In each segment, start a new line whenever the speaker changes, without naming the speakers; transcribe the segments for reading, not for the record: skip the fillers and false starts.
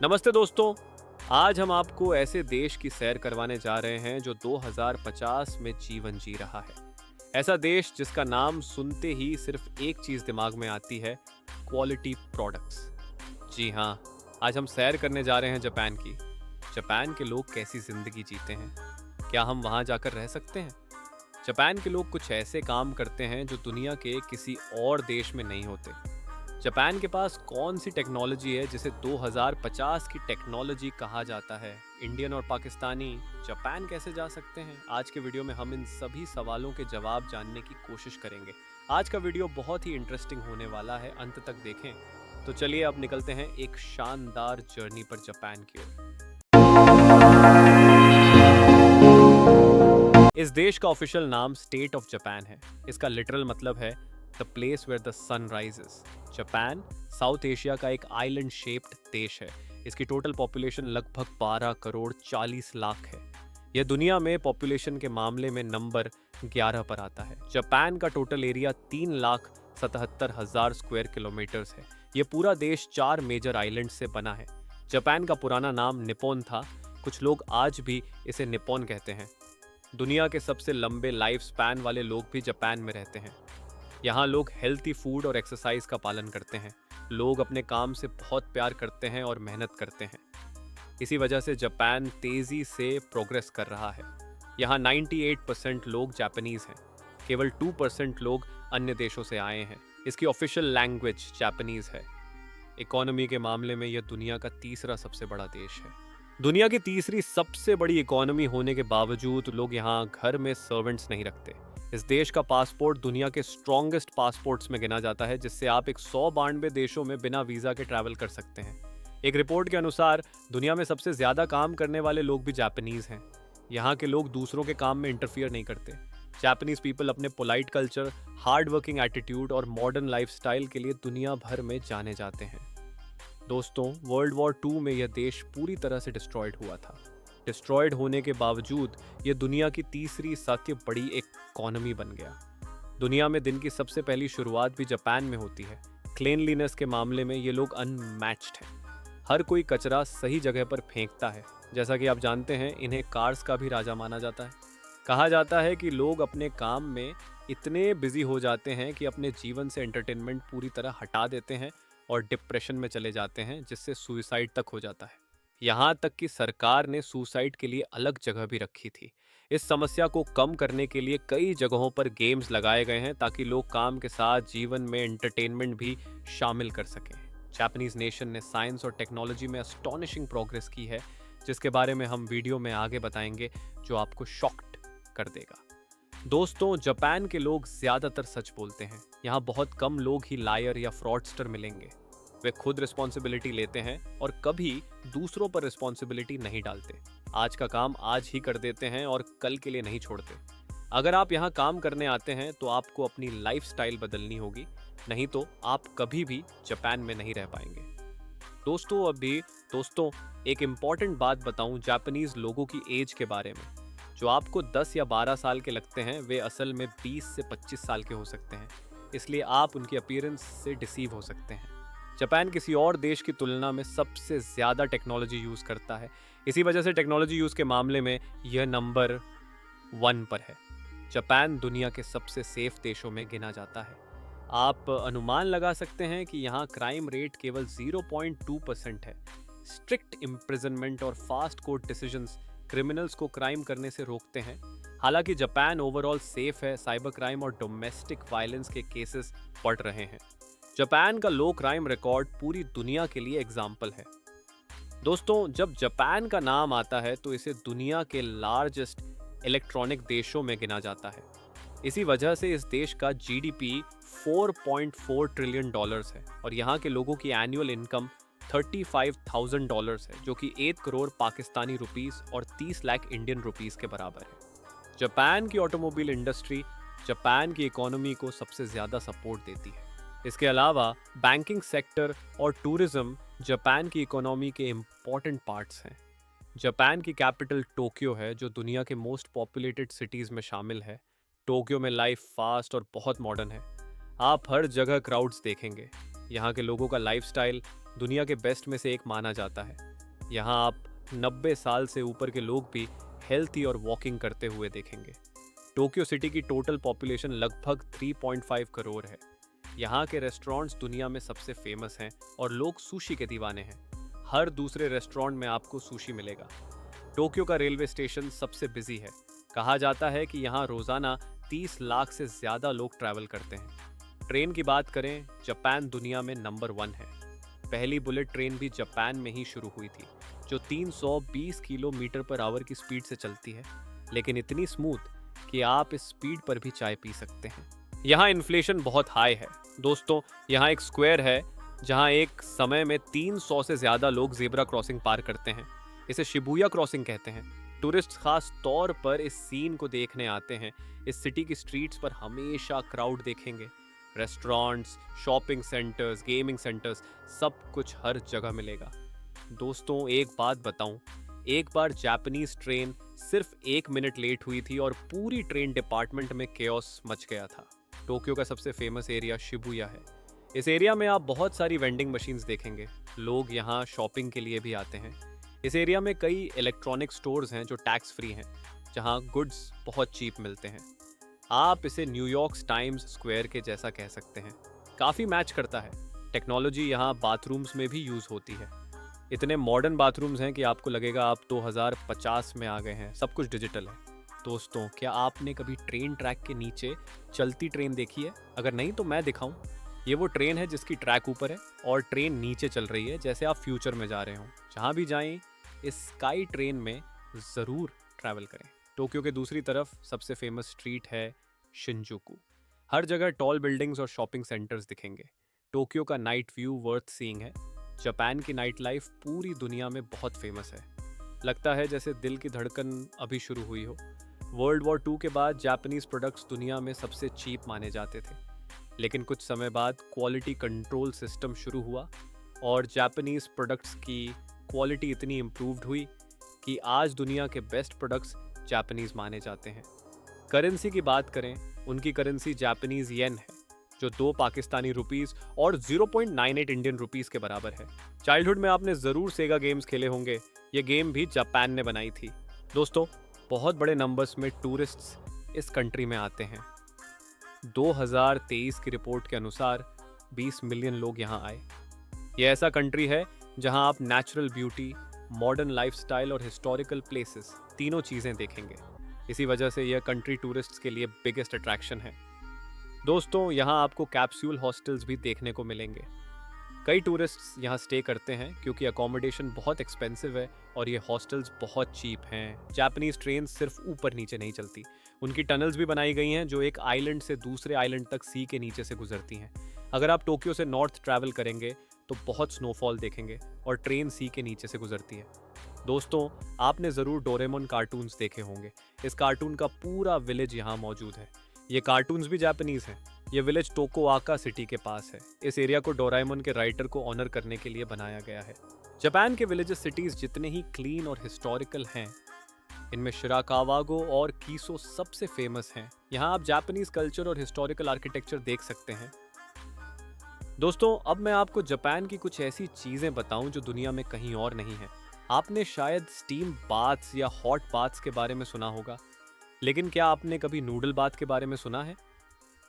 नमस्ते दोस्तों। आज हम आपको ऐसे देश की सैर करवाने जा रहे हैं जो 2050 में जीवन जी रहा है। ऐसा देश जिसका नाम सुनते ही सिर्फ एक चीज दिमाग में आती है, क्वालिटी प्रोडक्ट्स। जी हाँ, आज हम सैर करने जा रहे हैं जापान की। जापान के लोग कैसी जिंदगी जीते हैं, क्या हम वहां जाकर रह सकते हैं? जापान के लोग कुछ ऐसे काम करते हैं जो दुनिया के किसी और देश में नहीं होते। जापान के पास कौन सी टेक्नोलॉजी है जिसे 2050 की टेक्नोलॉजी कहा जाता है? इंडियन और पाकिस्तानी जापान कैसे जा सकते हैं? आज के वीडियो में हम इन सभी सवालों के जवाब जानने की कोशिश करेंगे। आज का वीडियो बहुत ही इंटरेस्टिंग होने वाला है, अंत तक देखें। तो चलिए अब निकलते हैं एक शानदार जर्नी पर जापान की ओर। इस देश का ऑफिशियल नाम स्टेट ऑफ जापान है। इसका लिटरल मतलब है the place where the sun rises. Japan South Asia का एक आइलैंड शेप्ड देश है। इसकी टोटल पॉपुलेशन लगभग 12 करोड़ 40 लाख है। यह दुनिया में पॉपुलेशन के मामले में नंबर 11 पर आता है। जापान का टोटल एरिया 3,77,000 स्क्वायर किलोमीटर्स है। यह पूरा देश 4 मेजर आइलैंड से बना है। जापान का पुराना नाम निप्पॉन था। कुछ लोग आज भी इसे निप्पॉन कहते हैं। दुनिया के सबसे लंबे लाइफ स्पैन वाले लोग भी जापान में रहते हैं। यहाँ लोग हेल्थी फूड और एक्सरसाइज का पालन करते हैं। लोग अपने काम से बहुत प्यार करते हैं और मेहनत करते हैं। इसी वजह से जापान तेजी से प्रोग्रेस कर रहा है। यहाँ 98% लोग जापानीज हैं। केवल 2% लोग अन्य देशों से आए हैं। इसकी ऑफिशियल लैंग्वेज जापानीज है। इकोनॉमी के मामले में यह दुनिया का तीसरा सबसे बड़ा देश है। दुनिया की तीसरी सबसे बड़ी इकोनॉमी होने के बावजूद लोग यहाँ घर में सर्वेंट्स नहीं रखते। इस देश का पासपोर्ट दुनिया के स्ट्रॉन्गेस्ट पासपोर्ट्स में गिना जाता है, जिससे आप 192 देशों में बिना वीजा के ट्रैवल कर सकते हैं। एक रिपोर्ट के अनुसार दुनिया में सबसे ज्यादा काम करने वाले लोग भी जापानीज हैं। यहाँ के लोग दूसरों के काम में इंटरफियर नहीं करते। जापानीज पीपल अपने polite culture, hard working attitude और मॉडर्न लाइफस्टाइल के लिए दुनिया भर में जाने जाते हैं। दोस्तों, वर्ल्ड वॉर 2 में यह देश पूरी तरह से डिस्ट्रॉयड हुआ था। डिस्ट्रॉयड होने के बावजूद यह दुनिया की तीसरी सबसे बड़ी इकोनॉमी बन गया। दुनिया में दिन की सबसे पहली शुरुआत भी जापान में होती है। क्लीनलीनेस के मामले में ये लोग अनमैच्ड हैं। हर कोई कचरा सही जगह पर फेंकता है। जैसा कि आप जानते हैं, इन्हें कार्स का भी राजा माना जाता है। कहा जाता है कि लोग अपने काम में इतने बिजी हो जाते हैं कि अपने जीवन से एंटरटेनमेंट पूरी तरह हटा देते हैं और डिप्रेशन में चले जाते हैं, जिससे सुसाइड तक हो जाता है। यहाँ तक कि सरकार ने सुसाइड के लिए अलग जगह भी रखी थी। इस समस्या को कम करने के लिए कई जगहों पर गेम्स लगाए गए हैं ताकि लोग काम के साथ जीवन में एंटरटेनमेंट भी शामिल कर सकें। जापानीज नेशन ने साइंस और टेक्नोलॉजी में अस्टॉनिशिंग प्रोग्रेस की है, जिसके बारे में हम वीडियो में आगे बताएंगे, जो आपको शॉक्ड कर देगा। दोस्तों, जापान के लोग ज्यादातर सच बोलते हैं। यहाँ बहुत कम लोग ही लायर या फ्रॉडस्टर मिलेंगे। वे खुद रिस्पॉन्सिबिलिटी लेते हैं और कभी दूसरों पर रिस्पॉन्सिबिलिटी नहीं डालते। आज का काम आज ही कर देते हैं और कल के लिए नहीं छोड़ते। अगर आप यहाँ काम करने आते हैं तो आपको अपनी लाइफस्टाइल बदलनी होगी, नहीं तो आप कभी भी जापान में नहीं रह पाएंगे। दोस्तों, एक इम्पॉर्टेंट बात बताऊं जापानीज लोगों की एज के बारे में। जो आपको 10 या 12 साल के लगते हैं, वे असल में 20 से 25 साल के हो सकते हैं। इसलिए आप उनकी अपीयरेंस से डिसीव हो सकते हैं। जापान किसी और देश की तुलना में सबसे ज्यादा टेक्नोलॉजी यूज करता है। इसी वजह से टेक्नोलॉजी यूज के मामले में यह नंबर 1 पर है। जापान दुनिया के सबसे सेफ देशों में गिना जाता है। आप अनुमान लगा सकते हैं कि यहाँ क्राइम रेट केवल 0.2% है। स्ट्रिक्ट इम्प्रिजनमेंट और फास्ट कोर्ट डिसीजंस क्रिमिनल्स को क्राइम करने से रोकते हैं। हालांकि जापान ओवरऑल सेफ है, साइबर क्राइम और डोमेस्टिक वायलेंस के केसेस बढ़ रहे हैं। जापान का लो क्राइम रिकॉर्ड पूरी दुनिया के लिए एग्जाम्पल है। दोस्तों, जब जापान का नाम आता है तो इसे दुनिया के लार्जेस्ट इलेक्ट्रॉनिक देशों में गिना जाता है। इसी वजह से इस देश का जीडीपी 4.4 ट्रिलियन डॉलर्स है और यहाँ के लोगों की एनुअल इनकम $35,000 है, जो कि 8 करोड़ पाकिस्तानी रुपीस और 30 लाख इंडियन रुपीस के बराबर है। जापान की ऑटोमोबाइल इंडस्ट्री जापान की इकोनॉमी को सबसे ज्यादा सपोर्ट देती है। इसके अलावा बैंकिंग सेक्टर और टूरिज्म जापान की इकोनॉमी के इम्पॉर्टेंट पार्ट्स हैं। जापान की कैपिटल टोक्यो है, जो दुनिया के मोस्ट पॉपुलेटेड सिटीज़ में शामिल है। टोक्यो में लाइफ फास्ट और बहुत मॉडर्न है। आप हर जगह क्राउड्स देखेंगे। यहाँ के लोगों का लाइफस्टाइल दुनिया के बेस्ट में से एक माना जाता है। यहाँ आप 90 साल से ऊपर के लोग भी हेल्थी और वॉकिंग करते हुए देखेंगे। टोक्यो सिटी की टोटल पॉपुलेशन लगभग 3.5 करोड़ है। यहाँ के रेस्टोरेंट्स दुनिया में सबसे फेमस हैं और लोग सुशी के दीवाने हैं। हर दूसरे रेस्टोरेंट में आपको सुशी मिलेगा। टोक्यो का रेलवे स्टेशन सबसे बिजी है। कहा जाता है कि यहाँ रोजाना 30 लाख से ज्यादा लोग ट्रैवल करते हैं। ट्रेन की बात करें, जापान दुनिया में नंबर 1 है। पहली बुलेट ट्रेन भी जापान में ही शुरू हुई थी, जो 320 किलोमीटर पर आवर की स्पीड से चलती है, लेकिन इतनी स्मूथ कि आप इस स्पीड पर भी चाय पी सकते हैं। यहाँ इन्फ्लेशन बहुत हाई है। दोस्तों, यहाँ एक स्क्वायर है जहाँ एक समय में 300 से ज्यादा लोग जेब्रा क्रॉसिंग पार करते हैं। इसे शिबुया क्रॉसिंग कहते हैं। टूरिस्ट खास तौर पर इस सीन को देखने आते हैं। इस सिटी की स्ट्रीट्स पर हमेशा क्राउड देखेंगे। Restaurants, shopping centres, gaming centres, सब कुछ हर जगह मिलेगा। दोस्तों, एक बात बताऊं, एक बार जापानीज ट्रेन सिर्फ 1 मिनट लेट हुई थी और पूरी ट्रेन डिपार्टमेंट में केओस मच गया था। टोक्यो का सबसे फेमस एरिया शिबुया है। इस एरिया में आप बहुत सारी वेंडिंग मशीन्स देखेंगे। लोग यहाँ शॉपिंग के लिए भी आते हैं। इस एरिया में कई इलेक्ट्रॉनिक स्टोर्स हैं जो टैक्स फ्री हैं, जहाँ गुड्स बहुत चीप मिलते हैं। आप इसे न्यूयॉर्क टाइम्स स्क्वायर के जैसा कह सकते हैं। काफ़ी मैच करता है। टेक्नोलॉजी यहाँ बाथरूम्स में भी यूज़ होती है। इतने मॉडर्न बाथरूम्स हैं कि आपको लगेगा आप 2050 में आ गए हैं। सब कुछ डिजिटल है। दोस्तों, क्या आपने कभी ट्रेन ट्रैक के नीचे चलती ट्रेन देखी है? अगर नहीं तो मैं दिखाऊं। ये वो ट्रेन है जिसकी ट्रैक ऊपर है और ट्रेन नीचे चल रही है, जैसे आप फ्यूचर में जा रहे हो। जहाँ भी जाएं, इस स्काई ट्रेन में ज़रूर ट्रैवल करें। टोक्यो के दूसरी तरफ सबसे फेमस स्ट्रीट है शिनजुकू। हर जगह टॉल बिल्डिंग्स और शॉपिंग सेंटर्स दिखेंगे। टोक्यो का नाइट व्यू वर्थ सीइंग है। जापान की नाइट लाइफ पूरी दुनिया में बहुत फेमस है। लगता है जैसे दिल की धड़कन अभी शुरू हुई हो। वर्ल्ड वॉर 2 के बाद जापानीज प्रोडक्ट्स दुनिया में सबसे चीप माने जाते थे, लेकिन कुछ समय बाद क्वालिटी कंट्रोल सिस्टम शुरू हुआ और जापानीज प्रोडक्ट्स की क्वालिटी इतनी इम्प्रूव्ड हुई कि आज दुनिया के बेस्ट प्रोडक्ट्स जापानीज माने जाते हैं। करेंसी की बात करें, उनकी करेंसी जापानीज येन है, जो 2 पाकिस्तानी रुपीस और 0.98 इंडियन रुपीस के बराबर है। चाइल्डहुड में आपने ज़रूर सेगा गेम्स खेले होंगे। ये गेम भी जापान ने बनाई थी। दोस्तों, बहुत बड़े नंबर्स में टूरिस्ट्स इस कंट्री में आते हैं। 2023 की रिपोर्ट के अनुसार 20 मिलियन लोग यहाँ आए। ये ऐसा कंट्री है जहाँ आप नेचुरल ब्यूटी, मॉडर्न लाइफस्टाइल और हिस्टोरिकल प्लेसेस तीनों चीज़ें देखेंगे। इसी वजह से यह कंट्री टूरिस्ट्स के लिए बिगेस्ट अट्रैक्शन है। दोस्तों, यहाँ आपको कैप्सूल हॉस्टल्स भी देखने को मिलेंगे। कई टूरिस्ट्स यहाँ स्टे करते हैं क्योंकि अकोमोडेशन बहुत एक्सपेंसिव है और ये हॉस्टल्स बहुत चीप हैं। जापानीज ट्रेन सिर्फ ऊपर नीचे नहीं चलती, उनकी टनल्स भी बनाई गई हैं जो एक आइलैंड से दूसरे आइलैंड तक सी के नीचे से गुजरती हैं। अगर आप टोक्यो से नॉर्थ ट्रैवल करेंगे तो बहुत स्नोफॉल देखेंगे और ट्रेन सी के नीचे से गुजरती है। दोस्तों, आपने ज़रूर डोरेमोन कार्टून्स देखे होंगे। इस कार्टून का पूरा विलेज यहाँ मौजूद है। ये कार्टून्स भी जापानीज हैं। ये विलेज टोकोआका सिटी के पास है। इस एरिया को डोराएमोन के राइटर को ऑनर करने के लिए बनाया गया है। जापान के विलेजेस सिटीज जितने ही क्लीन और हिस्टोरिकल हैं, इनमें शिराकावागो और कीसो सबसे फेमस हैं। यहाँ आप जापानीज कल्चर और हिस्टोरिकल आर्किटेक्चर देख सकते हैं। दोस्तों, अब मैं आपको जापान की कुछ ऐसी चीज़ें बताऊं जो दुनिया में कहीं और नहीं है। आपने शायद स्टीम बाथ्स या हॉट बाथ्स के बारे में सुना होगा, लेकिन क्या आपने कभी नूडल बाथ के बारे में सुना है?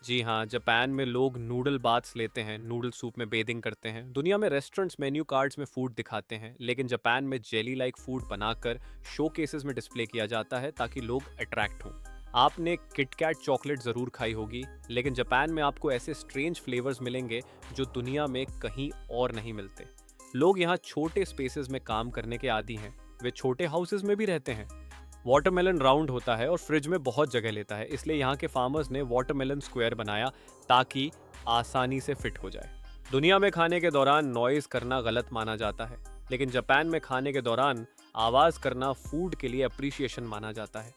जी हाँ, जापान में लोग नूडल बाथ्स लेते हैं, नूडल सूप में बेदिंग करते हैं। दुनिया में रेस्टोरेंट्स मेन्यू कार्ड्स में फूड दिखाते हैं, लेकिन जापान में जेली लाइक फूड बनाकर शो केसेस में डिस्प्ले किया जाता है ताकि लोग अट्रैक्ट हों। आपने किटकैट चॉकलेट ज़रूर खाई होगी, लेकिन जापान में आपको ऐसे स्ट्रेंज फ्लेवर्स मिलेंगे जो दुनिया में कहीं और नहीं मिलते। लोग यहाँ छोटे स्पेसेस में काम करने के आदी हैं। वे छोटे हाउसेस में भी रहते हैं। वाटरमेलन राउंड होता है और फ्रिज में बहुत जगह लेता है, इसलिए यहाँ के फार्मर्स ने वाटरमेलन स्क्वायर बनाया ताकि आसानी से फिट हो जाए। दुनिया में खाने के दौरान नॉइज़ करना गलत माना जाता है, लेकिन जापान में खाने के दौरान आवाज़ करना फूड के लिए अप्रिसिएशन माना जाता है।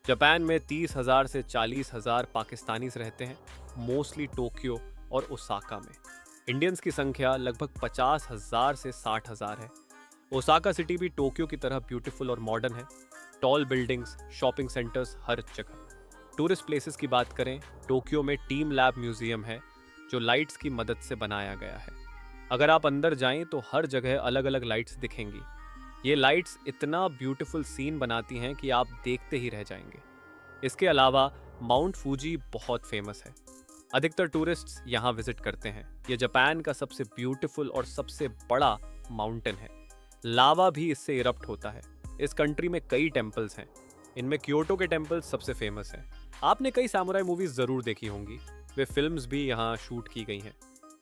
जापान में 30,000 से 40,000 पाकिस्तानीज रहते हैं, मोस्टली टोक्यो और ओसाका में। इंडियंस की संख्या लगभग 50,000 से 60,000 है। ओसाका सिटी भी टोक्यो की तरह ब्यूटीफुल और मॉडर्न है। टॉल बिल्डिंग्स, शॉपिंग सेंटर्स हर जगह। टूरिस्ट प्लेसेस की बात करें, टोक्यो में टीम लैब म्यूजियम है जो लाइट्स की मदद से बनाया गया है। अगर आप अंदर जाएं तो हर जगह अलग अलग लाइट्स दिखेंगी। ये लाइट्स इतना ब्यूटीफुल सीन बनाती हैं कि आप देखते ही रह जाएंगे। इसके अलावा माउंट फूजी बहुत फेमस है। अधिकतर टूरिस्ट्स यहाँ विजिट करते हैं। ये जापान का सबसे ब्यूटीफुल और सबसे बड़ा माउंटेन है। लावा भी इससे इरप्ट होता है। इस कंट्री में कई टेम्पल्स हैं। इनमें क्योटो के टेम्पल्स सबसे फेमस हैं। आपने कई सामुराई मूवीज जरूर देखी होंगी। वे फिल्म्स भी यहाँ शूट की गई हैं।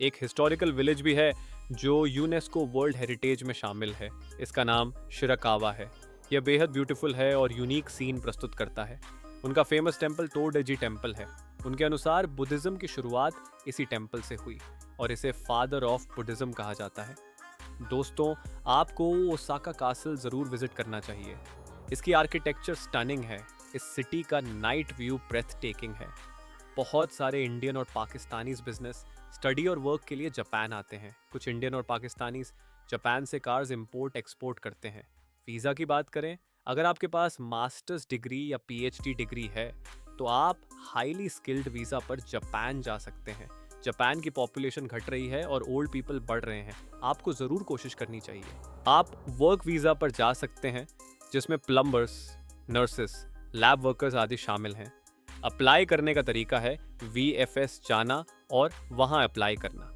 एक हिस्टोरिकल विलेज भी है जो यूनेस्को वर्ल्ड हेरिटेज में शामिल है। इसका नाम शिराकावा है। यह बेहद ब्यूटीफुल है और यूनिक सीन प्रस्तुत करता है। उनका फेमस टेम्पल टोडेजी टेम्पल है। उनके अनुसार बुद्धिज्म की शुरुआत इसी टेम्पल से हुई और इसे फादर ऑफ बुद्धिज्म कहा जाता है। दोस्तों, आपको ओसाका कासल जरूर विजिट करना चाहिए। इसकी आर्किटेक्चर स्टनिंग है। इस सिटी का नाइट व्यू ब्रेथ टेकिंग है। बहुत सारे इंडियन और पाकिस्तानीज बिजनेस, स्टडी और वर्क के लिए जापान आते हैं। कुछ इंडियन और पाकिस्तानीज जापान से कार्स इंपोर्ट एक्सपोर्ट करते हैं। वीज़ा की बात करें, अगर आपके पास मास्टर्स डिग्री या पीएचडी डिग्री है तो आप हाईली स्किल्ड वीज़ा पर जापान जा सकते हैं। जापान की पॉपुलेशन घट रही है और ओल्ड पीपल बढ़ रहे हैं। आपको ज़रूर कोशिश करनी चाहिए। आप वर्क वीज़ा पर जा सकते हैं जिसमें प्लम्बर्स, नर्सेस, लैब वर्कर्स आदि शामिल हैं। अप्लाई करने का तरीका है VFS जाना और वहाँ अप्लाई करना।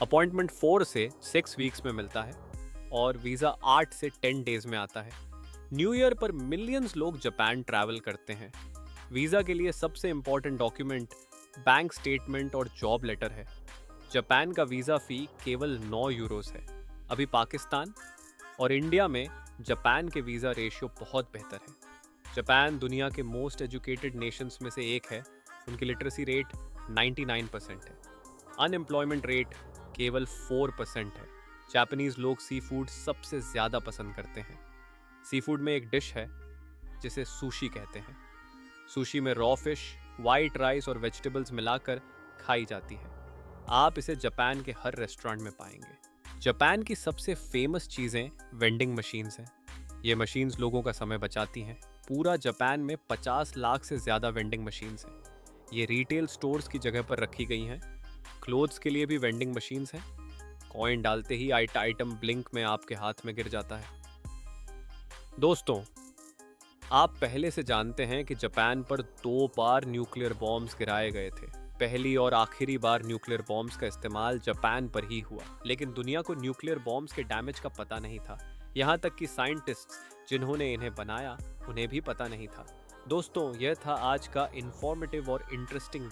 अपॉइंटमेंट 4 से 6 वीक्स में मिलता है और वीज़ा 8 से 10 डेज में आता है। न्यू ईयर पर मिलियंस लोग जापान ट्रैवल करते हैं। वीज़ा के लिए सबसे इम्पॉर्टेंट डॉक्यूमेंट बैंक स्टेटमेंट और जॉब लेटर है। जापान का वीज़ा फ़ी केवल 9 यूरोस है। अभी पाकिस्तान और इंडिया में जापान के वीज़ा रेशियो बहुत बेहतर है। जापान दुनिया के मोस्ट एजुकेटेड नेशंस में से एक है। उनकी लिटरेसी रेट 99% है। अनएम्प्लॉयमेंट रेट केवल 4% है। जापानीज लोग सी फूड सबसे ज़्यादा पसंद करते हैं। सी फूड में एक डिश है जिसे सुशी कहते हैं। सुशी में रॉ फिश, वाइट राइस और वेजिटेबल्स मिलाकर खाई जाती है। आप इसे जापान के हर रेस्टोरेंट में पाएंगे। जापान की सबसे फेमस चीज़ें वेंडिंग मशीन्स हैं। ये मशीन्स लोगों का समय बचाती हैं। पूरा जापान में 50 लाख से ज़्यादा वेंडिंग मशीन्स हैं। ये रिटेल स्टोर्स की जगह पर रखी गई हैं। क्लोथ्स के लिए भी वेंडिंग मशीन्स हैं। कॉइन डालते ही आइटम ब्लिंक में आपके हाथ में गिर जाता है। दोस्तों, आप पहले से जानते हैं कि जापान पर 2 बार न्यूक्लियर बॉम्ब्स गिराए गए थे। पहली और आखिरी बार न्यूक्लियर बॉम्ब्स का इस्तेमाल जापान पर ही हुआ, लेकिन दुनिया को न्यूक्लियर बॉम्ब्स के डैमेज का पता नहीं था। यहाँ तक कि साइंटिस्ट्स जिन्होंने इन्हें बनाया उन्हें भी पता नहीं था। दोस्तों, यह था आज का इंफॉर्मेटिव और इंटरेस्टिंग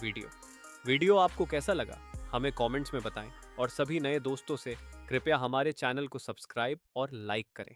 वीडियो आपको कैसा लगा हमें कमेंट्स में बताएं और सभी नए दोस्तों से कृपया हमारे चैनल को सब्सक्राइब और लाइक करें।